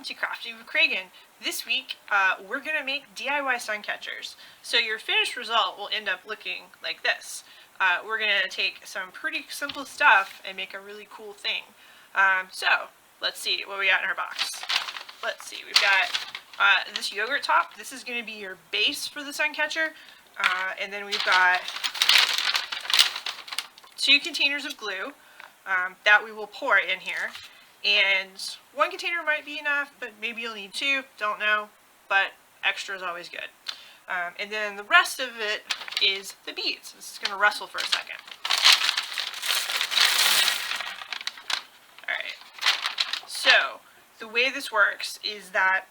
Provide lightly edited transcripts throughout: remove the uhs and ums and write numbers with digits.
to Crafty with Kragen. This week, we're going to make DIY sun catchers. So your finished result will end up looking like this. We're going to take some pretty simple stuff and make a really cool thing. So, let's see what we got in our box. Let's see, we've got this yogurt top. This is going to be your base for the sun catcher. And then we've got 2 containers of glue that we will pour in here. And 1 container might be enough, but maybe you'll need 2, don't know, but extra is always good. And then the rest of it is the beads. This is going to rustle for a second. Alright, so the way this works is that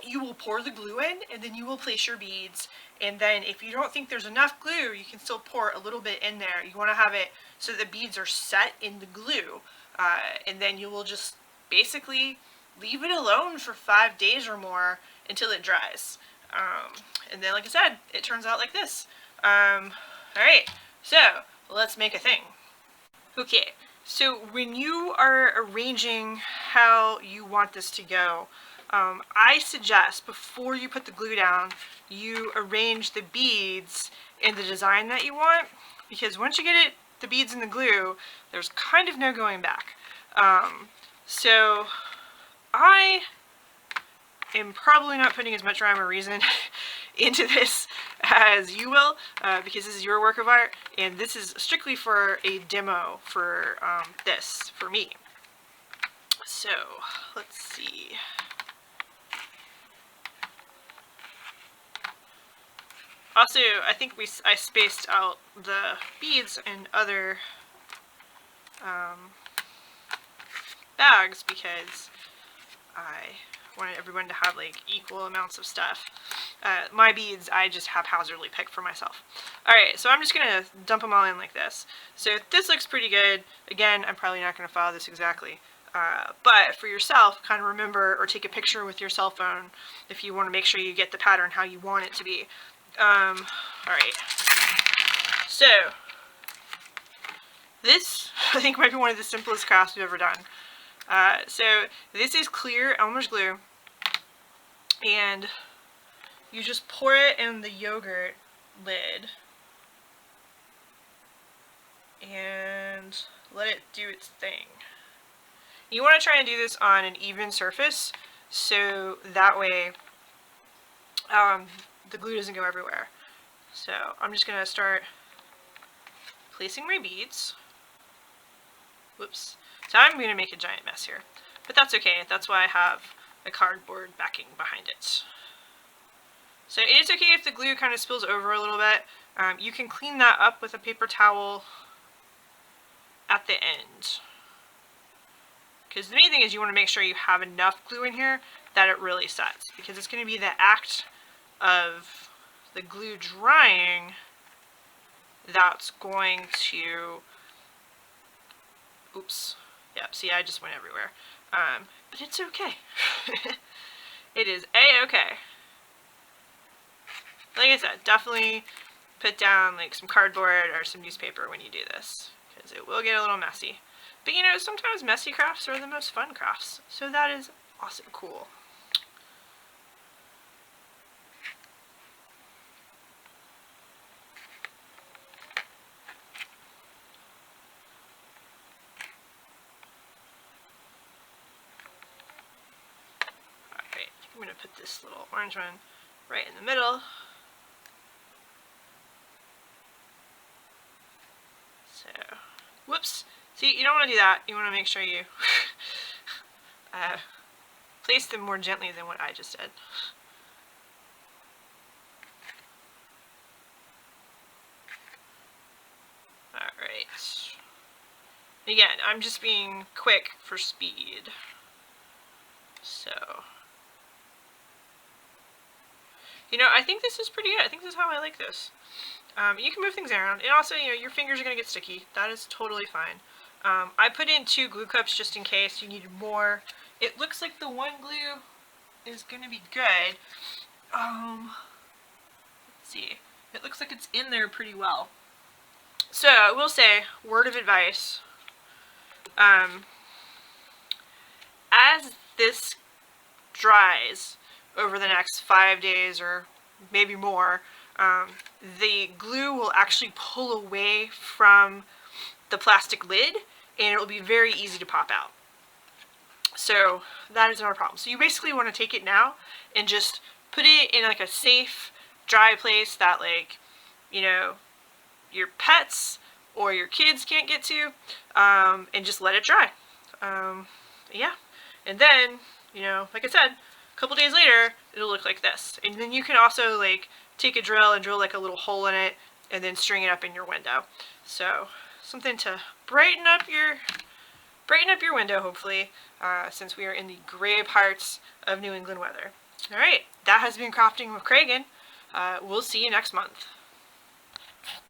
you will pour the glue in, and then you will place your beads, and then if you don't think there's enough glue, you can still pour a little bit in there. You want to have it so the beads are set in the glue, and then you will just basically leave it alone for 5 days or more until it dries. And then, like I said, it turns out like this. Alright, so let's make a thing. Okay, so when you are arranging how you want this to go, I suggest before you put the glue down, you arrange the beads in the design that you want, because once you get the beads in the glue, there's kind of no going back. So I am probably not putting as much rhyme or reason into this as you will, because this is your work of art, and this is strictly for a demo for this, for me. So, let's see. Also, I think I spaced out the beads in other bags because I wanted everyone to have like equal amounts of stuff. My beads I just haphazardly picked for myself. Alright, so I'm just going to dump them all in like this. So this looks pretty good. Again, I'm probably not going to follow this exactly. But for yourself, kind of remember or take a picture with your cell phone if you want to make sure you get the pattern how you want it to be. Alright. So, this, I think, might be one of the simplest crafts we've ever done. So, this is clear Elmer's glue, and you just pour it in the yogurt lid, and let it do its thing. You want to try and do this on an even surface, so that way, the glue doesn't go everywhere. So I'm just going to start placing my beads. Whoops. So I'm going to make a giant mess here. But that's okay. That's why I have a cardboard backing behind it. So it is okay if the glue kind of spills over a little bit. You can clean that up with a paper towel at the end. Because the main thing is you want to make sure you have enough glue in here that it really sets. Because it's going to be the act of the glue drying that's going to, oops, yep, see, I just went everywhere, but it's okay. It is a-okay. Like I said, definitely put down like some cardboard or some newspaper when you do this, because it will get a little messy. But you know, sometimes messy crafts are the most fun crafts, so that is awesome cool. I'm going to put this little orange one right in the middle. So, whoops. See, you don't want to do that. You want to make sure you place them more gently than what I just did. Alright. Again, I'm just being quick for speed. So, you know, I think this is pretty good. I think this is how I like this. You can move things around, and also, you know, your fingers are going to get sticky. That is totally fine. I put in 2 glue cups just in case you needed more. It looks like the one glue is going to be good. Let's see. It looks like it's in there pretty well. So, I will say, word of advice. As this dries over the next 5 days or maybe more, the glue will actually pull away from the plastic lid and it will be very easy to pop out. So that is not a problem. So you basically want to take it now and just put it in like a safe, dry place that, like, you know, your pets or your kids can't get to, and just let it dry. Yeah, and then, you know, like I said, a couple days later, it'll look like this. And then you can also, like, take a drill and drill like a little hole in it and then string it up in your window. So something to brighten up your window, hopefully, since we are in the gray parts of New England weather. All right, that has been Crafting with Cragen. We'll see you next month.